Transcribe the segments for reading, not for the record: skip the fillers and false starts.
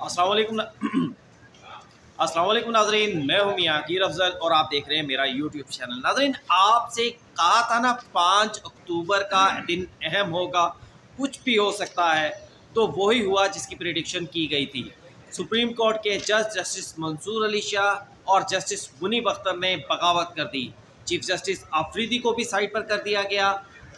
अस्सलाम वालेकुम अस्सलाम वालेकुम नाजरीन, मैं हूं मियां कीर अफजल और आप देख रहे हैं मेरा यूट्यूब चैनल। नाजरीन, आपसे कहा था ना 5 अक्टूबर का दिन अहम होगा, कुछ भी हो सकता है, तो वही हुआ जिसकी प्रेडिक्शन की गई थी। सुप्रीम कोर्ट के जज जस्टिस मंसूर अली शाह और जस्टिस मुनीब अख्तर ने बगावत कर दी। चीफ जस्टिस आफरीदी को भी साइड पर कर दिया गया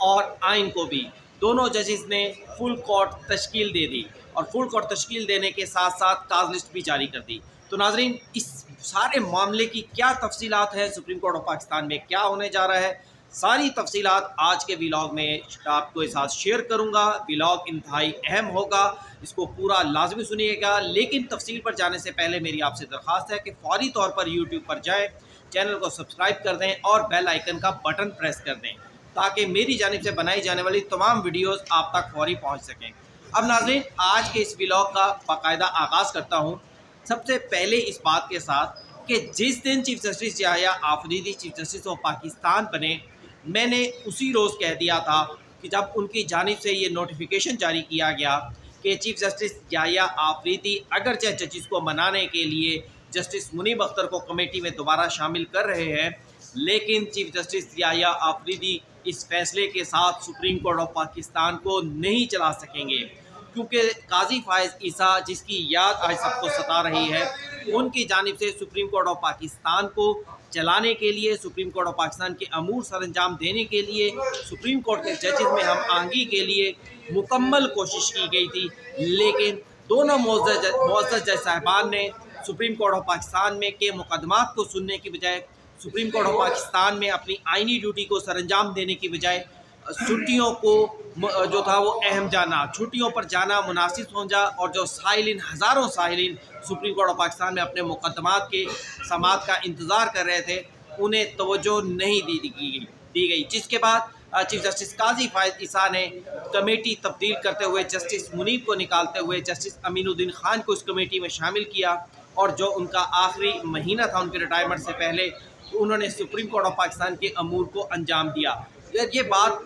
और आइन को भी। दोनों जजेस ने फुल कोर्ट तश्कील दे दी और फुल कोर्ट तश्कील देने के साथ साथ काज लिस्ट भी जारी कर दी। तो नाजरीन, इस सारे मामले की क्या तफसीलात हैं, सुप्रीम कोर्ट ऑफ पाकिस्तान में क्या होने जा रहा है, सारी तफसीलात आज के व्लॉग में आपको के साथ शेयर करूंगा। व्लॉग इंतहाई अहम होगा, इसको पूरा लाजमी सुनिएगा। लेकिन तफसील पर जाने से पहले मेरी आपसे दरख्वास्त है कि फौरी तौर पर यूट्यूब पर जाएँ, चैनल को सब्सक्राइब कर दें और बेल आइकन का बटन प्रेस कर दें ताकि मेरी जानिब से बनाई जाने वाली तमाम वीडियोस आप तक फौरी पहुंच सकें। अब नाज़रीन, आज के इस व्लॉग का बाकायदा आगाज़ करता हूं सबसे पहले इस बात के साथ कि जिस दिन chief justice Yahya Afridi chief justice of Pakistan बने, मैंने उसी रोज़ कह दिया था कि जब उनकी जानिब से ये नोटिफिकेशन जारी किया गया कि चीफ जस्टिस याह्या आफरीदी अगरचे जजिस को मनाने के लिए जस्टिस मुनीब अख्तर को कमेटी में दोबारा शामिल कर रहे हैं, लेकिन चीफ जस्टिस याह्या आफरीदी इस फैसले के साथ सुप्रीम कोर्ट ऑफ पाकिस्तान को नहीं चला सकेंगे, क्योंकि काजी फायज़ ईसा, जिसकी याद आज सबको सता रही है, उनकी जानिब से सुप्रीम कोर्ट ऑफ पाकिस्तान को चलाने के लिए, सुप्रीम कोर्ट ऑफ पाकिस्तान के अमूर सर अंजाम देने के लिए, सुप्रीम कोर्ट के जजेस में हम आहंगी के लिए मुकम्मल कोशिश की गई थी। लेकिन दोनों मुअज़्ज़ज़ जज साहिबान ने सुप्रीम कोर्ट ऑफ पाकिस्तान में के मुकदमात को सुनने की बजाय, सुप्रीम कोर्ट ऑफ पाकिस्तान में अपनी आइनी ड्यूटी को सरअंजाम देने की बजाय छुट्टियों को जो था वो अहम जाना, छुट्टियों पर जाना मुनासिब समझा और जो साहिलीन, हज़ारों साहिलीन सुप्रीम कोर्ट ऑफ पाकिस्तान में अपने मुकदमात के समाअत का इंतज़ार कर रहे थे, उन्हें तवज्जो नहीं दी गई। जिसके बाद चीफ जस्टिस काजी फायज़ ईसा ने कमेटी तब्दील करते हुए जस्टिस मुनीब को निकालते हुए जस्टिस अमीनुद्दीन खान को इस कमेटी में शामिल किया और जो उनका आखिरी महीना था उनके रिटायरमेंट से पहले, उन्होंने सुप्रीम कोर्ट ऑफ पाकिस्तान के अमूर को अंजाम दिया। ये बात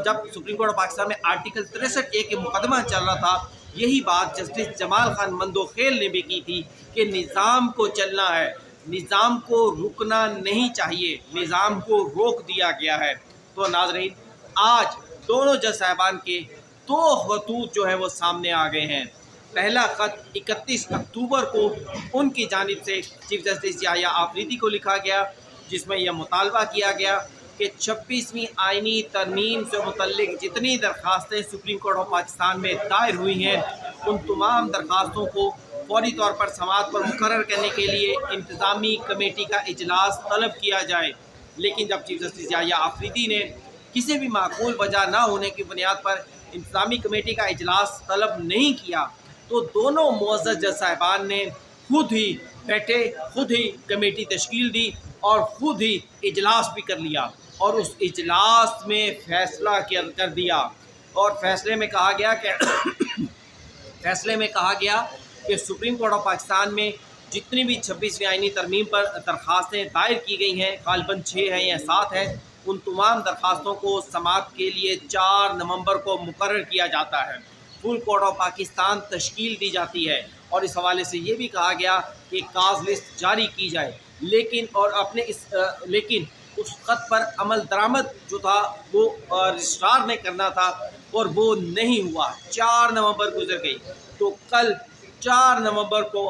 जब सुप्रीम कोर्ट ऑफ पाकिस्तान में आर्टिकल 63A के मुकदमा चल रहा था, यही बात जस्टिस जमाल खान मंदोखेल ने भी की थी कि निज़ाम को चलना है, निज़ाम को रुकना नहीं चाहिए, निज़ाम को रोक दिया गया है। तो नाज़रीन, आज दोनों जज साहिबान के 2 खतूत जो है वो सामने आ गए हैं। पहला ख़त 31 अक्टूबर को उनकी जानिब से चीफ जस्टिस याह्या आफरीदी को लिखा गया, जिसमें यह मुतालबा किया गया कि 26वीं आइनी तरमीम से मुतल्लिक जितनी दरख्वास्तें सुप्रीम कोर्ट ऑफ पाकिस्तान में दायर हुई हैं, उन तमाम दरख्वास्तों को फौरी तौर पर समाअत पर मुकर्रर करने के लिए इंतज़ामी कमेटी का इजलास तलब किया जाए। लेकिन जब चीफ जस्टिस याह्या आफरीदी ने किसी भी माकूल वजह ना होने की बुनियाद पर इंतज़ामी कमेटी का इजलास तलब नहीं किया, तो दोनों मुअज़्ज़ज़ जज साहिबान ने खुद ही बैठे, खुद ही कमेटी तश्कील दी और ख़ुद ही इजलास भी कर लिया और उस इजलास में फ़ैसला कर दिया। और फैसले में कहा गया कि सुप्रीम कोर्ट ऑफ पाकिस्तान में जितनी भी 26वीं आइनी तरमीम पर दरख्वास्तें दायर की गई हैं, गालिबन 6 हैं या 7 हैं, उन तमाम दरख्वास्तों को समाअत के लिए 4 नवंबर को मुकर्रर किया जाता है, फुल कोर्ट ऑफ पाकिस्तान तश्कील दी जाती है और इस हवाले से ये भी कहा गया कि काज लिस्ट जारी की जाए। लेकिन उस ख़त पर अमल दरामद जो था वो रजिस्ट्रार ने करना था और वो नहीं हुआ। 4 नवंबर गुजर गई, तो कल 4 नवंबर को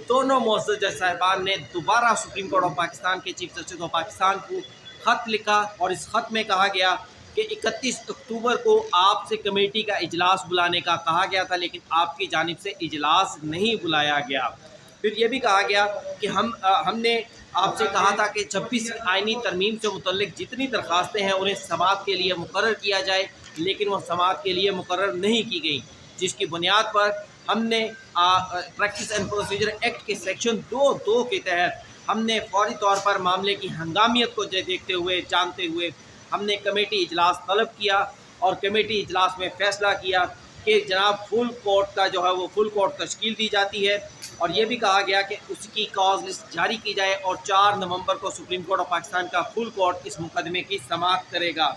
दोनों मुअज़्ज़ज़ जज साहिबान ने दोबारा सुप्रीम कोर्ट ऑफ पाकिस्तान के चीफ जस्टिस ऑफ पाकिस्तान को ख़त लिखा और इस ख़त में कहा गया कि 31 अक्टूबर को आपसे कमेटी का इजलास बुलाने का कहा गया था, लेकिन आपकी जानिब से इजलास नहीं बुलाया गया। फिर ये भी कहा गया कि हमने आपसे कहा था कि 26 आइनी तरमीम से मुतल्लिक जितनी दरख्वास्तें हैं उन्हें समाअत के लिए मुकर्रर किया जाए, लेकिन वह समाअत के लिए मुकर्रर नहीं की गई, जिसकी बुनियाद पर हमने प्रैक्टिस एंड प्रोसीजर एक्ट के सेक्शन 2(2) के तहत हमने फौरी तौर पर मामले की हंगामियत को देखते हुए, जानते हुए, हमने कमेटी इजलास तलब किया और कमेटी इजलास में फ़ैसला किया कि जनाब फुल कोर्ट का जो है वो फुल कोर्ट तश्कील दी जाती है और ये भी कहा गया कि उसकी कॉज लिस्ट जारी की जाए और 4 नवंबर को सुप्रीम कोर्ट ऑफ पाकिस्तान का फुल कोर्ट इस मुकदमे की समाअत करेगा।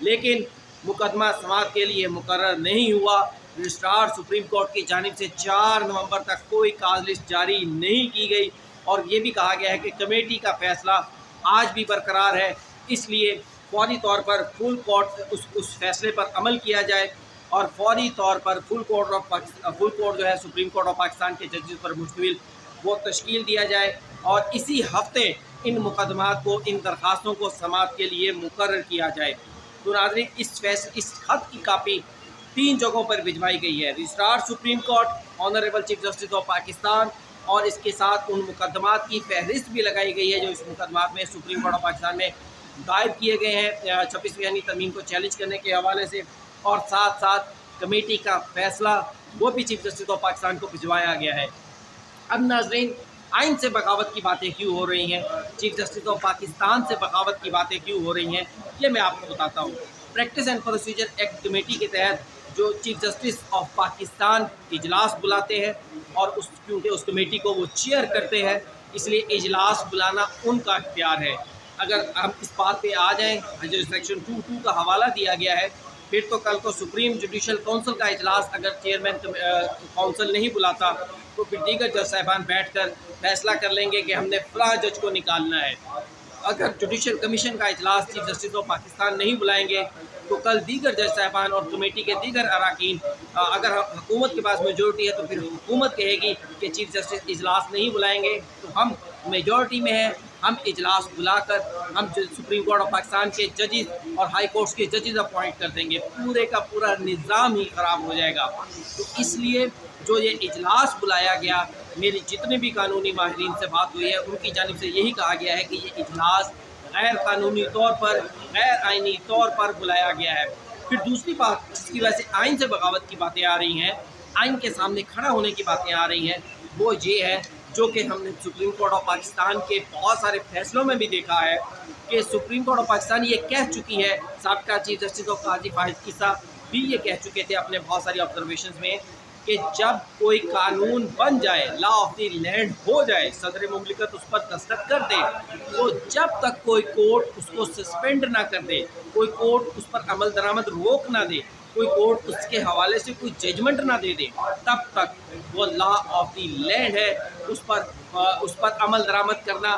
लेकिन मुकदमा समाअत के लिए मुकर्रर नहीं हुआ रजिस्ट्रार सुप्रीम कोर्ट की जानिब से 4 नवंबर तक कोई काज लिस्ट जारी नहीं की गई और ये भी कहा गया है कि कमेटी का फैसला आज भी बरकरार है, इसलिए फौरी तौर पर फुल कोर्ट उस फैसले पर अमल किया जाए और फौरी तौर पर फुल कोर्ट जो है सुप्रीम कोर्ट ऑफ पाकिस्तान के जजेस पर मुश्तमिल वो तश्कील दिया जाए और इसी हफ्ते इन मुकदमात को, इन दरख्वास्तों को समाअत के लिए मुकर्रर किया जाए। तो नाज़रीन, इस खत की कापी 3 जगहों पर भिजवाई गई है, registrar supreme court, honourable chief justice of Pakistan, और इसके साथ उन मुकदमात की फहरिस्त भी लगाई गई है जो इस मुकदमात में सुप्रीम कोर्ट ऑफ पाकिस्तान में दायर किए गए हैं 26वीं यानी तरमीम को चैलेंज करने के हवाले से, और साथ साथ कमेटी का फैसला वो भी चीफ जस्टिस ऑफ पाकिस्तान को भिजवाया गया है। अब नाज़रीन, आइन से बगावत की बातें क्यों हो रही हैं, चीफ जस्टिस ऑफ पाकिस्तान से बगावत की बातें क्यों हो रही हैं, ये मैं आपको बताता हूँ। Practice and procedure act committee के तहत जो चीफ जस्टिस ऑफ पाकिस्तान इजलास बुलाते हैं और क्योंकि उस कमेटी को वो चेयर करते हैं, इसलिए इजलास बुलाना उनका इख्तियार है। अगर हम इस बात पे आ जाएँ, जो सेक्शन 2(2) का हवाला दिया गया है, फिर तो कल को सुप्रीम जुडिशल काउंसिल का इजलास अगर चेयरमैन काउंसिल नहीं बुलाता तो फिर दीगर जज साहिबान बैठ कर फैसला कर लेंगे कि हमने फ़लाँ जज को निकालना है। अगर जुडिशल कमीशन का इजलास चीफ जस्टिस ऑफ पाकिस्तान नहीं बुलाएंगे तो कल दीगर जज साहिबान और कमेटी के दीगर अरकान, अगर हुकूमत के पास मेजोरिटी है तो फिर हुकूमत कहेगी कि चीफ जस्टिस इजलास नहीं बुलाएंगे, तो हम मेजोरिटी में हैं, हम इजलास बुलाकर हम सुप्रीम कोर्ट ऑफ पाकिस्तान के जजेस और हाई कोर्ट्स के जजेस अपॉइंट कर देंगे, पूरे का पूरा निज़ाम ही ख़राब हो जाएगा। तो इसलिए जो ये इजलास बुलाया गया, मेरी जितने भी कानूनी माहिरीन से बात हुई है उनकी जानिब से यही कहा गया है कि ये इजलास गैर कानूनी तौर पर, गैर आइनी तौर पर बुलाया गया है। फिर दूसरी बात जिसकी वजह से आइन से बगावत की बातें आ रही हैं, आइन के सामने खड़ा होने की बातें आ रही हैं, वो ये है जो कि हमने सुप्रीम कोर्ट ऑफ पाकिस्तान के बहुत सारे फैसलों में भी देखा है कि सुप्रीम कोर्ट ऑफ पाकिस्तान ये कह चुकी है, साबिका चीफ जस्टिस ऑफ काजी फाहिद ईसा भी ये कह चुके थे अपने बहुत सारी ऑब्जर्वेशंस में कि जब कोई कानून बन जाए, लॉ ऑफ द लैंड हो जाए, सदर मुमलिकत उस पर दस्तखत कर दे, तो जब तक कोई कोर्ट उसको सस्पेंड ना कर दे, कोई कोर्ट उस पर अमल दरामद रोक ना दे, कोई कोर्ट उसके हवाले से कोई जजमेंट ना दे दे, तब तक वो लॉ ऑफ द लैंड है, उस पर अमल दरामद करना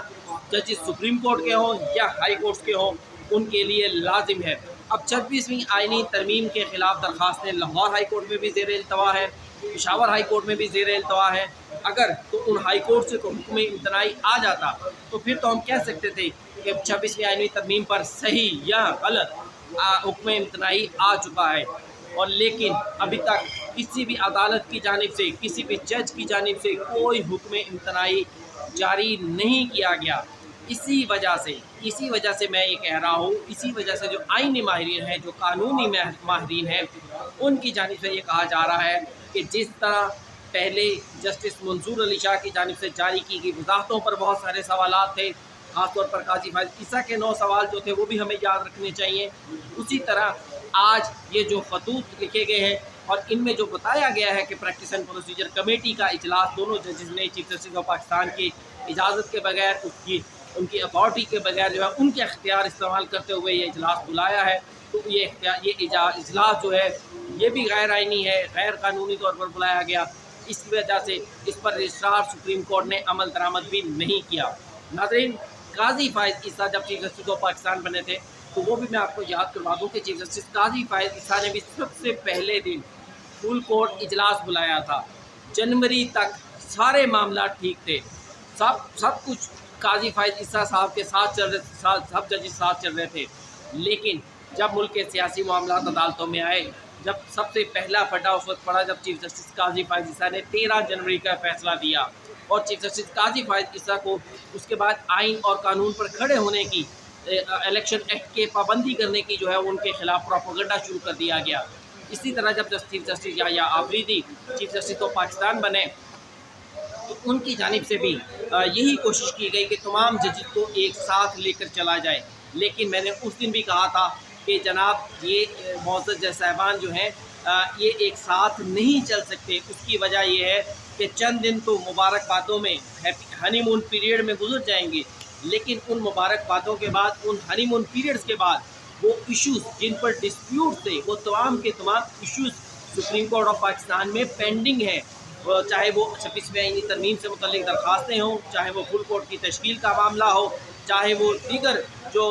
जजेस सुप्रीम कोर्ट के हों या हाई कोर्ट्स के हों, उनके लिए लाजिम है। अब 26वीं आइनी तरमीम के ख़िलाफ़ दरख्वास्तें लाहौर हाई कोर्ट में भी ज़ेर इल्तवा है, पेशावर हाई कोर्ट में भी ज़ेर इल्तवा है। अगर तो उन हाई कोर्ट से हुक्म इम्तनाई आ जाता तो फिर तो हम कह सकते थे कि 26वीं आइनी तरमीम पर सही या गलत हुक्म इम्तनाई आ चुका है, और लेकिन अभी तक किसी भी अदालत की जानिब से, किसी भी जज की जानिब से कोई हुक्म इम्तनाई जारी नहीं किया गया। इसी वजह से मैं ये कह रहा हूँ, इसी वजह से जो आईनी माहिरीन हैं, जो कानूनी माहिरीन हैं, उनकी जानिब से ये कहा जा रहा है कि जिस तरह पहले जस्टिस मंसूर अली शाह की जानिब से जारी की गई वजाहतों पर बहुत सारे सवालात थे, ख़ासतौर पर काजी फाहिद ईसा के 9 सवाल जो थे वो भी हमें याद रखने चाहिए। उसी तरह आज ये जो खतूत लिखे गए हैं और इनमें जो बताया गया है कि प्रैक्टिस एंड प्रोसीजर कमेटी का इजलास दोनों जजेस ने चीफ जस्टिस ऑफ पाकिस्तान की इजाज़त के बगैर, उनकी अथॉरिटी के बगैर जो है उनके अख्तियार इस्तेमाल करते हुए ये इजलास बुलाया है, तो ये इजलास जो है ये भी गैर आइनी है, गैर कानूनी तौर पर बुलाया गया। इस वजह से इस पर रजिस्ट्रार सुप्रीम कोर्ट ने अमल दरामद भी नहीं किया। नाज़रीन, काजी फाहिद ईसा जब चीफ जस्टिस ऑफ पाकिस्तान बने थे तो वो भी मैं आपको याद करवा दूँ कि चीफ जस्टिस काजी फाहिद ईसा ने भी सबसे पहले दिन फुल कोर्ट इजलास बुलाया था। जनवरी तक सारे मामला ठीक थे, सब कुछ काजी फाहिद ईसा साहब के साथ चल रहे, सब जजेस साथ चल रहे थे। लेकिन जब मुल्क के सियासी मामला अदालतों में आए, जब सबसे पहला फटा उस वक्त पड़ा जब चीफ जस्टिस काजी फाहिद ईसा ने 13 जनवरी का फैसला दिया और चीफ जस्टिस काजी फाहिद ईसा को उसके बाद आइन और कानून पर खड़े होने की, इलेक्शन एक्ट के पाबंदी करने की जो है उनके खिलाफ प्रोपेगेंडा शुरू कर दिया गया। इसी तरह जब चीफ जस्टिस या Afridi chief justice of Pakistan बने तो उनकी जानिब से भी यही कोशिश की गई कि तमाम जजेस को एक साथ लेकर चला जाए। लेकिन मैंने उस दिन भी कहा था कि जनाब ये मौजूद जज साहिबान जो हैं ये एक साथ नहीं चल सकते। उसकी वजह ये है कि चंद दिन तो मुबारकबादों में, हनीमून पीरियड में गुजर जाएंगे, लेकिन उन मुबारकबादों के बाद, उन हनीमून पीरियड्स के बाद वो इश्यूज़ जिन पर डिस्प्यूट थे वो तमाम के तमाम issues supreme court of Pakistan में पेंडिंग है, चाहे वो 26वीं आईनी तरमीम से मुतल्लिक दरख्वास्तें हों, चाहे वो फुल कोर्ट की तश्कील का मामला हो, चाहे वो दीगर जो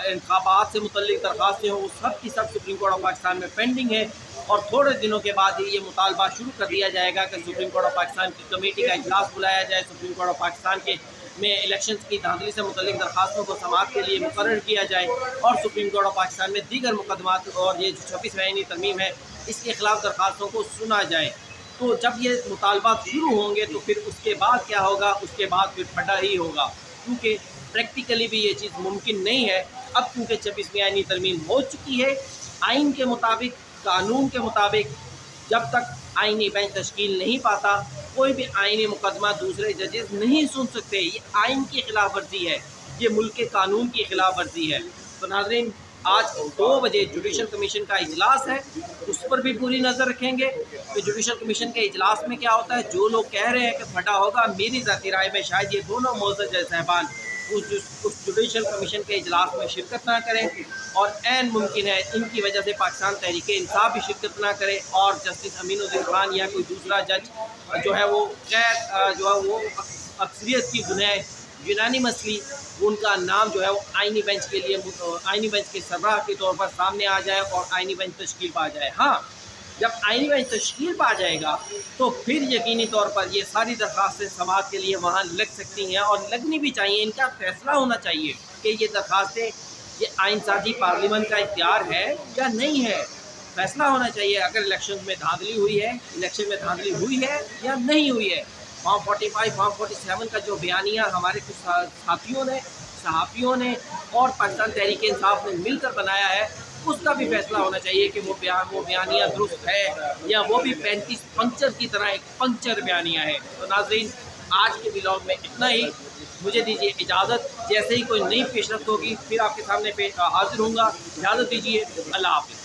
इंतखाबात से मुतल्लिक दरख्वास्तें हों, वो सब की सब सुप्रीम कोर्ट ऑफ पाकिस्तान में पेंडिंग है। और थोड़े दिनों के बाद ही ये मुतालबा शुरू कर दिया जाएगा कि सुप्रीम कोर्ट ऑफ पाकिस्तान की कमेटी का इजलास बुलाया जाए, सुप्रीम कोर्ट ऑफ पाकिस्तान के में इलेक्शन की धांधली से मुतल्लिक दरख्वास्तों को समाअत के लिए मुकर्रर किया जाए और सुप्रीम कोर्ट ऑफ पाकिस्तान में दीगर मुकदमात और ये 26वीं आईनी तरमीम है इसके खिलाफ दरख्वास्तों को सुना जाए। तो जब ये मुतालबात शुरू होंगे तो फिर उसके बाद क्या होगा, उसके बाद फिर फटा ही होगा, क्योंकि प्रैक्टिकली भी ये चीज़ मुमकिन नहीं है। अब क्योंकि 26वीं आईनी तरमीम हो चुकी है, आइन के मुताबिक, कानून के मुताबिक जब तक आइनी बेंच तश्कील नहीं पाता कोई भी आइनी मुकदमा दूसरे जजेस नहीं सुन सकते। ये आइन की खिलाफ वर्जी है, ये मुल्क के कानून की खिलाफ वर्जी है। तो नाज़रीन, आज 2 बजे जुडिशल कमीशन का इजलास है, उस पर भी पूरी नज़र रखेंगे कि जुडिशल कमीशन के इजलास में क्या होता है। जो लोग कह रहे हैं कि फटा होगा, मेरी ज़ाती राय में शायद ये दोनों मोअज़्ज़ज़ जज साहिबान उस जुडिशल कमीशन के इजलास में शिरकत ना करें और ऐन मुमकिन है इनकी वजह से पाकिस्तान तहरीक इंसाफ भी शिरकत ना करे और जस्टिस अमीनुद्दीन खान या कोई दूसरा जज जो है वो गैर जो है वो अक्सरियत की बुनियाद यूनानी मसली उनका नाम जो है वो आइनी बेंच के लिए आइनी बेंच के सरबराह के तौर पर सामने आ जाए और आइनी बेंच तश्कील पा जाए। हाँ, जब आइनी बेंच तश्कील पा जाएगा तो फिर यकीनी तौर पर ये सारी दरख्वास्तें समाअत के लिए वहाँ लग सकती हैं और लगनी भी चाहिए। इनका फैसला होना चाहिए कि ये दरख्वास्तें ये आइन साजी पार्लियामेंट का इख्तियार है या नहीं है। फैसला होना चाहिए अगर इलेक्शन में धांधली हुई है, इलेक्शन में धांधली हुई है या नहीं हुई है। फॉर्म 45, फॉर्म 47 का जो बयानिया हमारे कुछ साथियों ने, सहाफ़ियों ने और पाकिस्तान तहरीक इंसाफ ने मिलकर बनाया है, उसका भी फैसला होना चाहिए कि वो बयानिया दुरुस्त है या वो भी 35 पंक्चर की तरह एक पंक्चर बयानिया है। तो नाज़रीन, आज के व्लॉग में इतना ही, मुझे दीजिए इजाज़त। जैसे ही कोई नई पेशरफ्त होगी फिर आपके सामने हाजिर होऊंगा। इजाज़त दीजिए, अल्लाह हाफ़िज़।